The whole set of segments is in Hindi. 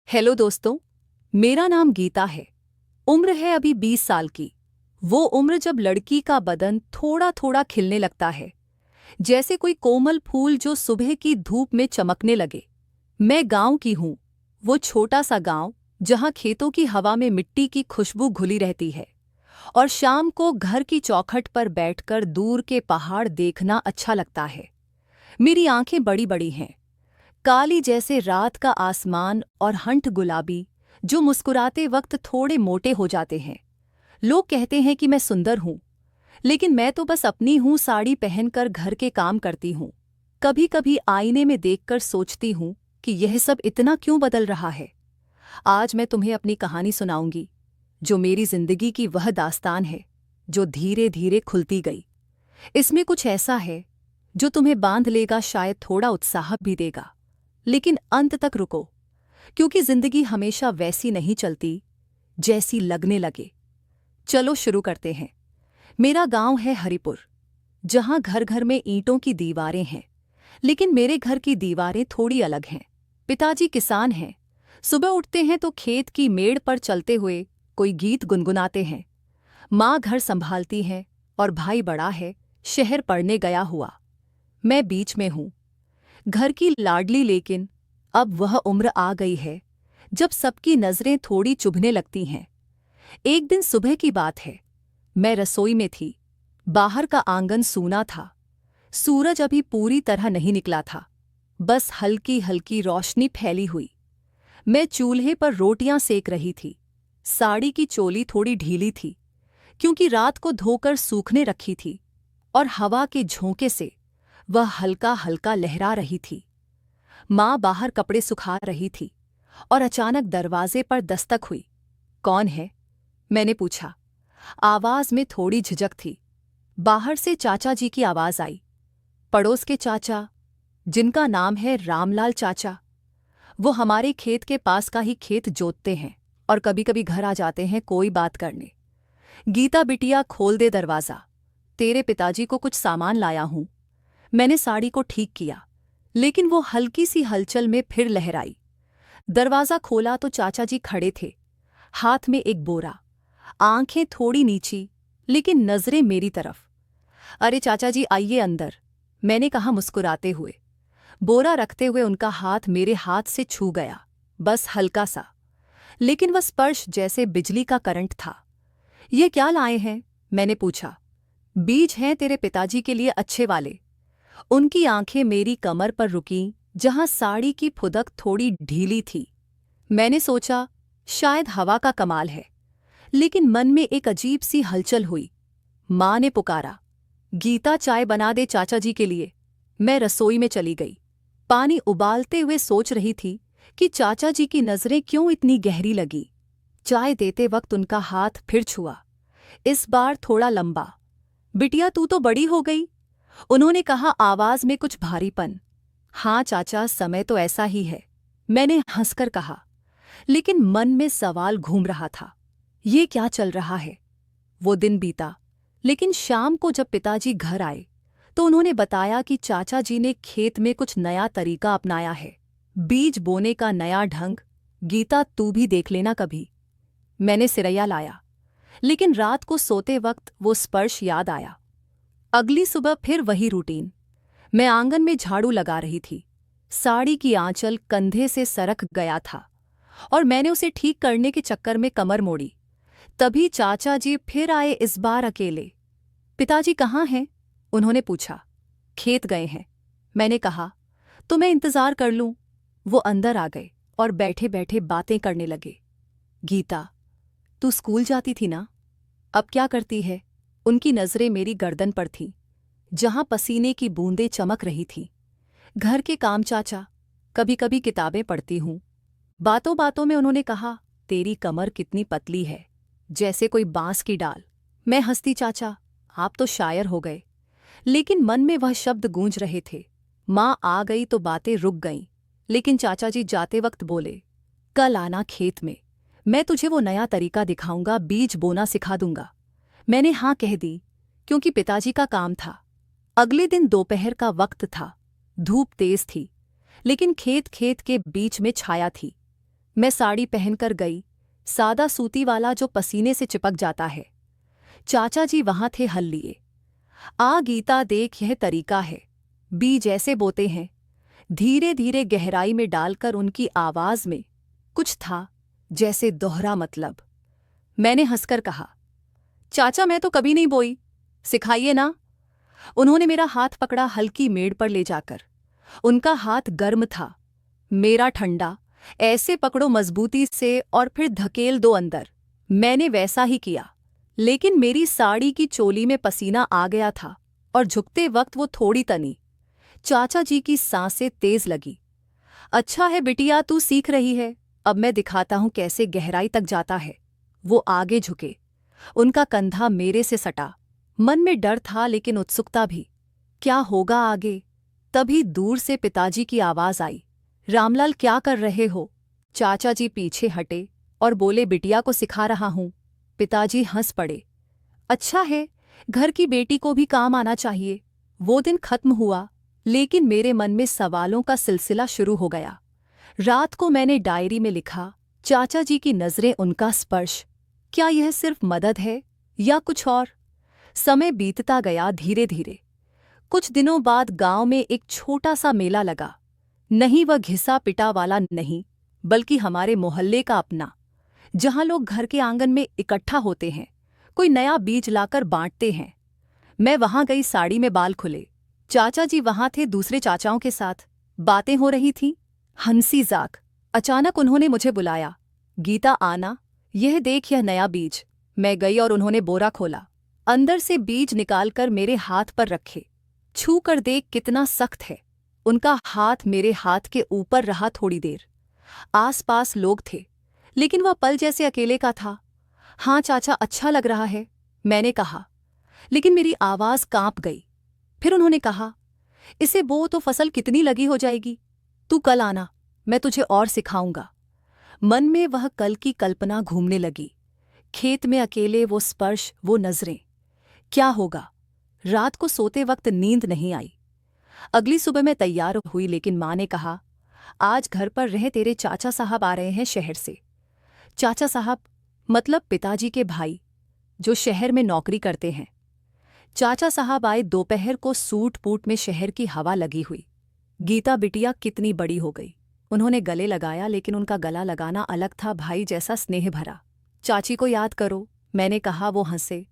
हेलो दोस्तों। मेरा नाम गीता है। उम्र है अभी 20 साल की। वो उम्र जब लड़की का बदन थोड़ा थोड़ा खिलने लगता है, जैसे कोई कोमल फूल जो सुबह की धूप में चमकने लगे। मैं गांव की हूँ, वो छोटा सा गांव जहां खेतों की हवा में मिट्टी की खुशबू घुली रहती है और शाम को घर की चौखट पर बैठकर दूर के पहाड़ देखना अच्छा लगता है। मेरी आंखें बड़ी बड़ी हैं, काली जैसे रात का आसमान और हंठ गुलाबी जो मुस्कुराते वक्त थोड़े मोटे हो जाते हैं। लोग कहते हैं कि मैं सुंदर हूं, लेकिन मैं तो बस अपनी हूं, साड़ी पहनकर घर के काम करती हूं। कभी कभी आईने में देखकर सोचती हूं कि यह सब इतना क्यों बदल रहा है। आज मैं तुम्हें अपनी कहानी सुनाऊंगी, जो मेरी जिंदगी की वह दास्तान है जो धीरे धीरे खुलती गई। इसमें कुछ ऐसा है जो तुम्हें बांध लेगा, शायद थोड़ा उत्साह भी देगा। लेकिन अंत तक रुको, क्योंकि जिंदगी हमेशा वैसी नहीं चलती जैसी लगने लगे। चलो शुरू करते हैं। मेरा गांव है हरिपुर, जहां घर घर में ईंटों की दीवारें हैं, लेकिन मेरे घर की दीवारें थोड़ी अलग हैं। पिताजी किसान हैं। सुबह उठते हैं तो खेत की मेड़ पर चलते हुए कोई गीत गुनगुनाते हैं। माँ घर संभालती हैं और भाई बड़ा है, शहर पढ़ने गया हुआ। मैं बीच में हूँ, घर की लाडली, लेकिन अब वह उम्र आ गई है जब सबकी नजरें थोड़ी चुभने लगती हैं। एक दिन सुबह की बात है, मैं रसोई में थी। बाहर का आंगन सूना था। सूरज अभी पूरी तरह नहीं निकला था, बस हल्की हल्की रोशनी फैली हुई। मैं चूल्हे पर रोटियां सेक रही थी। साड़ी की चोली थोड़ी ढीली थी, क्योंकि रात को धोकर सूखने रखी थी, और हवा के झोंके से वह हल्का हल्का लहरा रही थी। माँ बाहर कपड़े सुखा रही थी और अचानक दरवाजे पर दस्तक हुई। कौन है? मैंने पूछा। आवाज में थोड़ी झिझक थी। बाहर से चाचा जी की आवाज आई। पड़ोस के चाचा, जिनका नाम है रामलाल चाचा। वो हमारे खेत के पास का ही खेत जोतते हैं और कभी कभी घर आ जाते हैं कोई बात करने। गीता बिटिया, खोल दे दरवाज़ा, तेरे पिताजी को कुछ सामान लाया हूं। मैंने साड़ी को ठीक किया, लेकिन वो हल्की सी हलचल में फिर लहराई। दरवाज़ा खोला तो चाचा जी खड़े थे, हाथ में एक बोरा, आंखें थोड़ी नीची, लेकिन नजरें मेरी तरफ। अरे चाचा जी, आइए अंदर, मैंने कहा मुस्कुराते हुए। बोरा रखते हुए उनका हाथ मेरे हाथ से छू गया, बस हल्का सा, लेकिन वह स्पर्श जैसे बिजली का करंट था। ये क्या लाए हैं? मैंने पूछा। बीज हैं तेरे पिताजी के लिए, अच्छे वाले। उनकी आंखें मेरी कमर पर रुकीं, जहां साड़ी की फुदक थोड़ी ढीली थी। मैंने सोचा शायद हवा का कमाल है, लेकिन मन में एक अजीब सी हलचल हुई। माँ ने पुकारा, गीता चाय बना दे चाचा जी के लिए। मैं रसोई में चली गई। पानी उबालते हुए सोच रही थी कि चाचा जी की नजरें क्यों इतनी गहरी लगी। चाय देते वक्त उनका हाथ फिर छुआ, इस बार थोड़ा लंबा। बिटिया, तू तो बड़ी हो गई, उन्होंने कहा, आवाज में कुछ भारीपन। हाँ चाचा, समय तो ऐसा ही है, मैंने हंसकर कहा, लेकिन मन में सवाल घूम रहा था। ये क्या चल रहा है? वो दिन बीता, लेकिन शाम को जब पिताजी घर आए तो उन्होंने बताया कि चाचा जी ने खेत में कुछ नया तरीका अपनाया है, बीज बोने का नया ढंग। गीता, तू भी देख लेना कभी। मैंने सिरैया लाया, लेकिन रात को सोते वक्त वो स्पर्श याद आया। अगली सुबह फिर वही रूटीन। मैं आंगन में झाड़ू लगा रही थी। साड़ी की आंचल कंधे से सरक गया था और मैंने उसे ठीक करने के चक्कर में कमर मोड़ी। तभी चाचा जी फिर आए, इस बार अकेले। पिताजी कहाँ हैं? उन्होंने पूछा। खेत गए हैं, मैंने कहा। तो मैं इंतजार कर लूं? वो अंदर आ गए और बैठे बैठे बातें करने लगे। गीता, तू स्कूल जाती थी ना, अब क्या करती है? उनकी नजरें मेरी गर्दन पर थीं, जहां पसीने की बूंदें चमक रही थीं। घर के काम चाचा, कभी कभी किताबें पढ़ती हूँ। बातों बातों में उन्होंने कहा, तेरी कमर कितनी पतली है, जैसे कोई बांस की डाल। मैं हंसती, चाचा आप तो शायर हो गए। लेकिन मन में वह शब्द गूंज रहे थे। माँ आ गई तो बातें रुक गईं, लेकिन चाचा जी जाते वक्त बोले, कल आना खेत में, मैं तुझे वो नया तरीका दिखाऊंगा, बीज बोना सिखा दूंगा। मैंने हाँ कह दी, क्योंकि पिताजी का काम था। अगले दिन दोपहर का वक्त था। धूप तेज थी, लेकिन खेत खेत के बीच में छाया थी। मैं साड़ी पहनकर गई, सादा सूती वाला जो पसीने से चिपक जाता है। चाचा जी वहां थे हल लिए। आ गीता देख, यह तरीका है, बीज ऐसे बोते हैं। धीरे धीरे गहराई में डालकर उनकी आवाज में कुछ था जैसे दोहरा मतलब। मैंने हंसकर कहा, चाचा मैं तो कभी नहीं बोई, सिखाइए ना। उन्होंने मेरा हाथ पकड़ा हल्की मेड़ पर ले जाकर। उनका हाथ गर्म था, मेरा ठंडा। ऐसे पकड़ो मजबूती से और फिर धकेल दो अंदर। मैंने वैसा ही किया, लेकिन मेरी साड़ी की चोली में पसीना आ गया था और झुकते वक्त वो थोड़ी तनी। चाचा जी की सांसें तेज लगी। अच्छा है बिटिया, तू सीख रही है, अब मैं दिखाता हूं कैसे गहराई तक जाता है। वो आगे झुके, उनका कंधा मेरे से सटा। मन में डर था लेकिन उत्सुकता भी। क्या होगा आगे? तभी दूर से पिताजी की आवाज आई, रामलाल क्या कर रहे हो? चाचा जी पीछे हटे और बोले, बिटिया को सिखा रहा हूं। पिताजी हंस पड़े। अच्छा है, घर की बेटी को भी काम आना चाहिए। वो दिन खत्म हुआ, लेकिन मेरे मन में सवालों का सिलसिला शुरू हो गया। रात को मैंने डायरी में लिखा, चाचा जी की नजरें, उनका स्पर्श, क्या यह सिर्फ मदद है या कुछ और? समय बीतता गया धीरे धीरे। कुछ दिनों बाद गांव में एक छोटा सा मेला लगा। नहीं वह घिसा पिटा वाला नहीं, बल्कि हमारे मोहल्ले का अपना, जहां लोग घर के आंगन में इकट्ठा होते हैं, कोई नया बीज लाकर बांटते हैं। मैं वहां गई, साड़ी में बाल खुले। चाचा जी वहां थे दूसरे चाचाओं के साथ, बातें हो रही थीं, हंसी जाक। अचानक उन्होंने मुझे बुलाया, गीता आना, यह देख यह नया बीज। मैं गई और उन्होंने बोरा खोला, अंदर से बीज निकालकर मेरे हाथ पर रखे। छू कर देख कितना सख्त है। उनका हाथ मेरे हाथ के ऊपर रहा थोड़ी देर। आसपास लोग थे, लेकिन वह पल जैसे अकेले का था। हाँ चाचा, अच्छा लग रहा है, मैंने कहा, लेकिन मेरी आवाज कांप गई। फिर उन्होंने कहा, इसे बो तो फसल कितनी लगी हो जाएगी। तू कल आना, मैं तुझे और सिखाऊंगा। मन में वह कल की कल्पना घूमने लगी। खेत में अकेले, वो स्पर्श, वो नजरें। क्या होगा? रात को सोते वक्त नींद नहीं आई। अगली सुबह मैं तैयार हुई, लेकिन माँ ने कहा, आज घर पर रह, तेरे चाचा साहब आ रहे हैं शहर से। चाचा साहब मतलब पिताजी के भाई, जो शहर में नौकरी करते हैं। चाचा साहब आए दोपहर को, सूट बूट में शहर की हवा लगी हुई। गीता बिटिया कितनी बड़ी हो गई। उन्होंने गले लगाया, लेकिन उनका गला लगाना अलग था, भाई जैसा स्नेह भरा। चाची को याद करो, मैंने कहा। वो हंसे।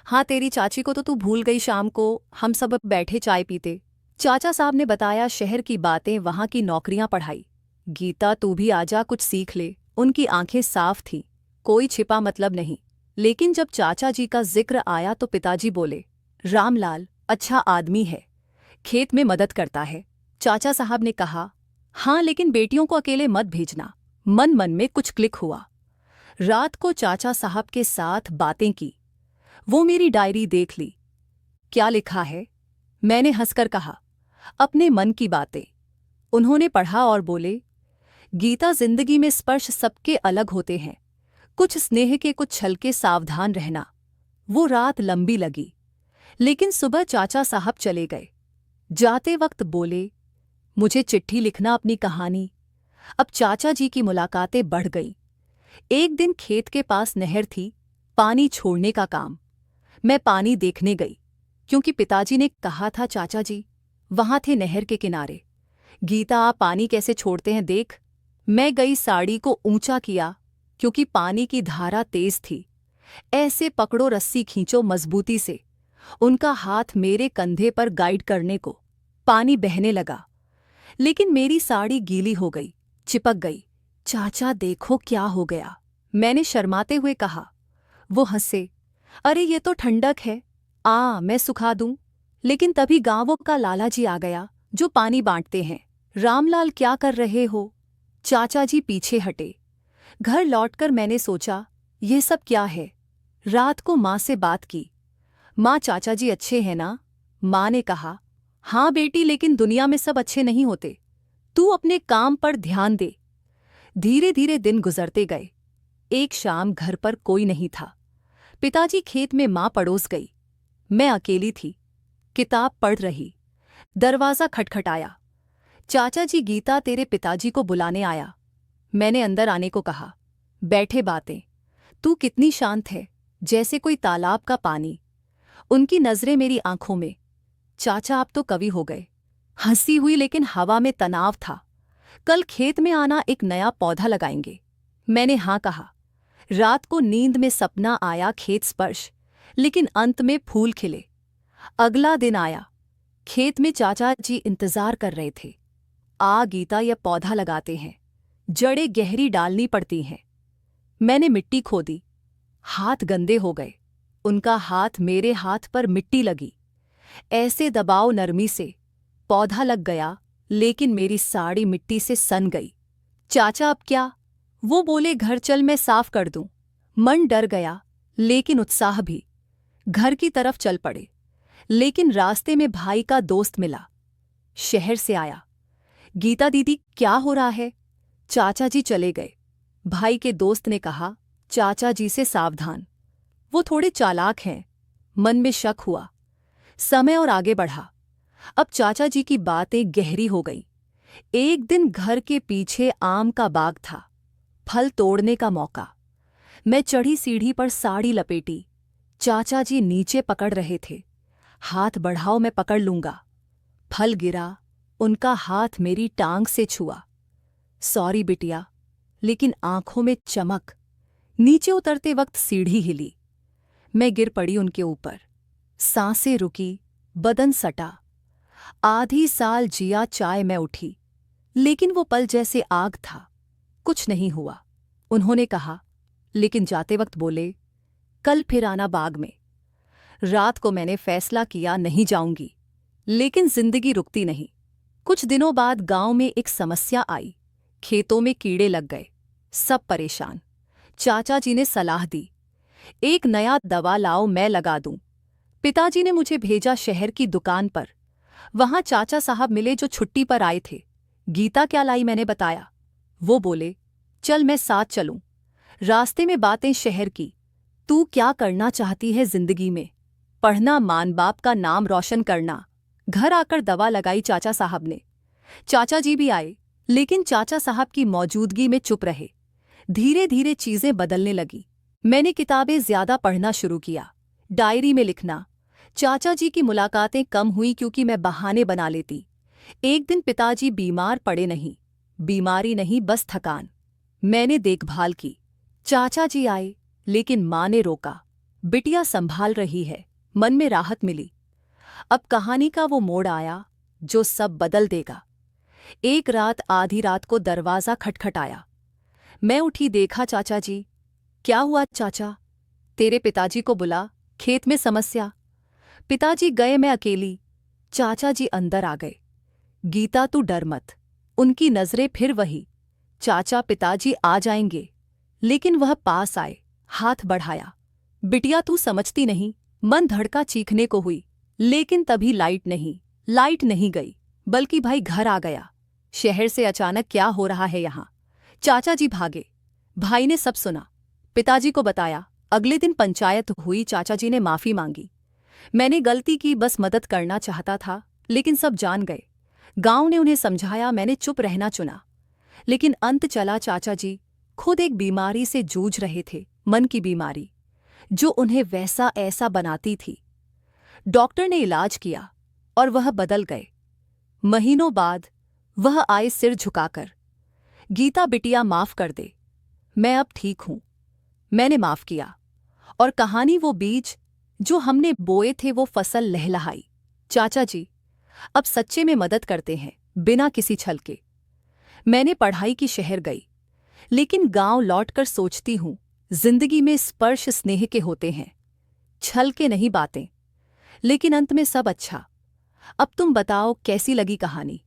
हाँ, तेरी चाची को तो तू भूल गई। शाम को हम सब बैठे चाय पीते। चाचा साहब ने बताया शहर की बातें, वहां की नौकरियां, पढ़ाई। गीता तू भी आजा, कुछ सीख ले। उनकी आंखें साफ थीं, कोई छिपा मतलब नहीं। लेकिन जब चाचा जी का जिक्र आया तो पिताजी बोले, रामलाल अच्छा आदमी है, खेत में मदद करता है। चाचा साहब ने कहा, हाँ लेकिन बेटियों को अकेले मत भेजना। मन मन में कुछ क्लिक हुआ। रात को चाचा साहब के साथ बातें की। वो मेरी डायरी देख ली। क्या लिखा है? मैंने हंसकर कहा, अपने मन की बातें। उन्होंने पढ़ा और बोले, गीता, जिंदगी में स्पर्श सबके अलग होते हैं, कुछ स्नेह के, कुछ छल के, सावधान रहना। वो रात लंबी लगी, लेकिन सुबह चाचा साहब चले गए। जाते वक्त बोले, मुझे चिट्ठी लिखना अपनी कहानी। अब चाचा जी की मुलाकातें बढ़ गई। एक दिन खेत के पास नहर थी, पानी छोड़ने का काम। मैं पानी देखने गई, क्योंकि पिताजी ने कहा था चाचा जी वहां थे नहर के किनारे। गीता, आप पानी कैसे छोड़ते हैं देख। मैं गई, साड़ी को ऊंचा किया, क्योंकि पानी की धारा तेज थी। ऐसे पकड़ो, रस्सी खींचो मजबूती से। उनका हाथ मेरे कंधे पर गाइड करने को। पानी बहने लगा, लेकिन मेरी साड़ी गीली हो गई, चिपक गई। चाचा देखो क्या हो गया, मैंने शर्माते हुए कहा। वो हंसे, अरे ये तो ठंडक है, मैं सुखा दूं। लेकिन तभी गांवों का लाला जी आ गया, जो पानी बांटते हैं। रामलाल क्या कर रहे हो? चाचा जी पीछे हटे। घर लौटकर मैंने सोचा, ये सब क्या है। रात को माँ से बात की। माँ, चाचा जी अच्छे हैं ना? माँ ने कहा, हाँ बेटी, लेकिन दुनिया में सब अच्छे नहीं होते। तू अपने काम पर ध्यान दे। धीरे धीरे दिन गुजरते गए। एक शाम घर पर कोई नहीं था। पिताजी खेत में, माँ पड़ोस गई। मैं अकेली थी, किताब पढ़ रही। दरवाज़ा खटखटाया। चाचा जी, गीता तेरे पिताजी को बुलाने आया। मैंने अंदर आने को कहा। बैठे बातें। तू कितनी शांत है, जैसे कोई तालाब का पानी। उनकी नजरें मेरी आंखों में। चाचा आप तो कवि हो गए। हंसी हुई लेकिन हवा में तनाव था। कल खेत में आना, एक नया पौधा लगाएंगे। मैंने हाँ कहा। रात को नींद में सपना आया, खेत स्पर्श, लेकिन अंत में फूल खिले। अगला दिन आया। खेत में चाचा जी इंतजार कर रहे थे। आ गीता, यह पौधा लगाते हैं, जड़ें गहरी डालनी पड़ती हैं। मैंने मिट्टी खोदी। हाथ गंदे हो गए। उनका हाथ मेरे हाथ पर, मिट्टी लगी। ऐसे दबाव, नरमी से। पौधा लग गया, लेकिन मेरी साड़ी मिट्टी से सन गई। चाचा अब क्या? वो बोले, घर चल, मैं साफ कर दूं। मन डर गया, लेकिन उत्साह भी। घर की तरफ चल पड़े, लेकिन रास्ते में भाई का दोस्त मिला। शहर से आया। गीता दीदी, क्या हो रहा है? चाचा जी चले गए। भाई के दोस्त ने कहा, चाचा जी से सावधान, वो थोड़े चालाक हैं। मन में शक हुआ। समय और आगे बढ़ा। अब चाचा जी की बातें गहरी हो गई। एक दिन घर के पीछे आम का बाग था। फल तोड़ने का मौका। मैं चढ़ी सीढ़ी पर, साड़ी लपेटी। चाचा जी नीचे पकड़ रहे थे। हाथ बढ़ाओ, मैं पकड़ लूंगा। फल गिरा। उनका हाथ मेरी टांग से छुआ। सॉरी बिटिया। लेकिन आंखों में चमक। नीचे उतरते वक्त सीढ़ी हिली। मैं गिर पड़ी उनके ऊपर। सांसें रुकी, बदन सटा। आधी साल जिया, चाय में उठी, लेकिन वो पल जैसे आग था। कुछ नहीं हुआ। उन्होंने कहा, लेकिन जाते वक्त बोले, कल फिर आना बाग में। रात को मैंने फैसला किया, नहीं जाऊंगी। लेकिन जिंदगी रुकती नहीं। कुछ दिनों बाद गांव में एक समस्या आई। खेतों में कीड़े लग गए। सब परेशान। चाचा जी ने सलाह दी, एक नया दवा लाओ, मैं लगा दूं। पिताजी ने मुझे भेजा शहर की दुकान पर। वहां चाचा साहब मिले जो छुट्टी पर आए थे। गीता क्या लाई, मैंने बताया। वो बोले, चल मैं साथ चलूं। रास्ते में बातें शहर की। तू क्या करना चाहती है जिंदगी में? पढ़ना, मां बाप का नाम रोशन करना। घर आकर दवा लगाई चाचा साहब ने। चाचा जी भी आए, लेकिन चाचा साहब की मौजूदगी में चुप रहे। धीरे धीरे चीजें बदलने लगी। मैंने किताबें ज्यादा पढ़ना शुरू किया, डायरी में लिखना। चाचा जी की मुलाकातें कम हुई क्योंकि मैं बहाने बना लेती। एक दिन पिताजी बीमार पड़े, नहीं बीमारी नहीं, बस थकान। मैंने देखभाल की। चाचा जी आए, लेकिन मां ने रोका। बिटिया संभाल रही है। मन में राहत मिली। अब कहानी का वो मोड़ आया जो सब बदल देगा। एक रात, आधी रात को दरवाजा खटखटाया। मैं उठी, देखा चाचा जी। क्या हुआ चाचा? तेरे पिताजी को बुला, खेत में समस्या। पिताजी गए, मैं अकेली। चाचा जी अंदर आ गए। गीता तू डर मत। उनकी नजरें फिर वही। चाचा, पिताजी आ जाएंगे। लेकिन वह पास आए, हाथ बढ़ाया। बिटिया तू समझती नहीं। मन धड़का, चीखने को हुई। लेकिन तभी लाइट नहीं गई, बल्कि भाई घर आ गया। शहर से अचानक, क्या हो रहा है यहाँ? चाचा जी भागे। भाई ने सब सुना, पिताजी को बताया। अगले दिन पंचायत हुई। चाचा जी ने माफी मांगी। मैंने गलती की, बस मदद करना चाहता था। लेकिन सब जान गए। गांव ने उन्हें समझाया, मैंने चुप रहना चुना। लेकिन अंत चला। चाचा जी खुद एक बीमारी से जूझ रहे थे, मन की बीमारी, जो उन्हें वैसा ऐसा बनाती थी। डॉक्टर ने इलाज किया और वह बदल गए। महीनों बाद वह आए, सिर झुकाकर, गीता बिटिया माफ कर दे, मैं अब ठीक हूं। मैंने माफ किया, और कहानी, वो बीज जो हमने बोए थे, वो फसल लहलहाई। चाचा जी अब सच्चे में मदद करते हैं, बिना किसी छल के। मैंने पढ़ाई की, शहर गई, लेकिन गांव लौटकर सोचती हूं, जिंदगी में स्पर्श स्नेह के होते हैं, छल के नहीं बातें। लेकिन अंत में सब अच्छा। अब तुम बताओ, कैसी लगी कहानी?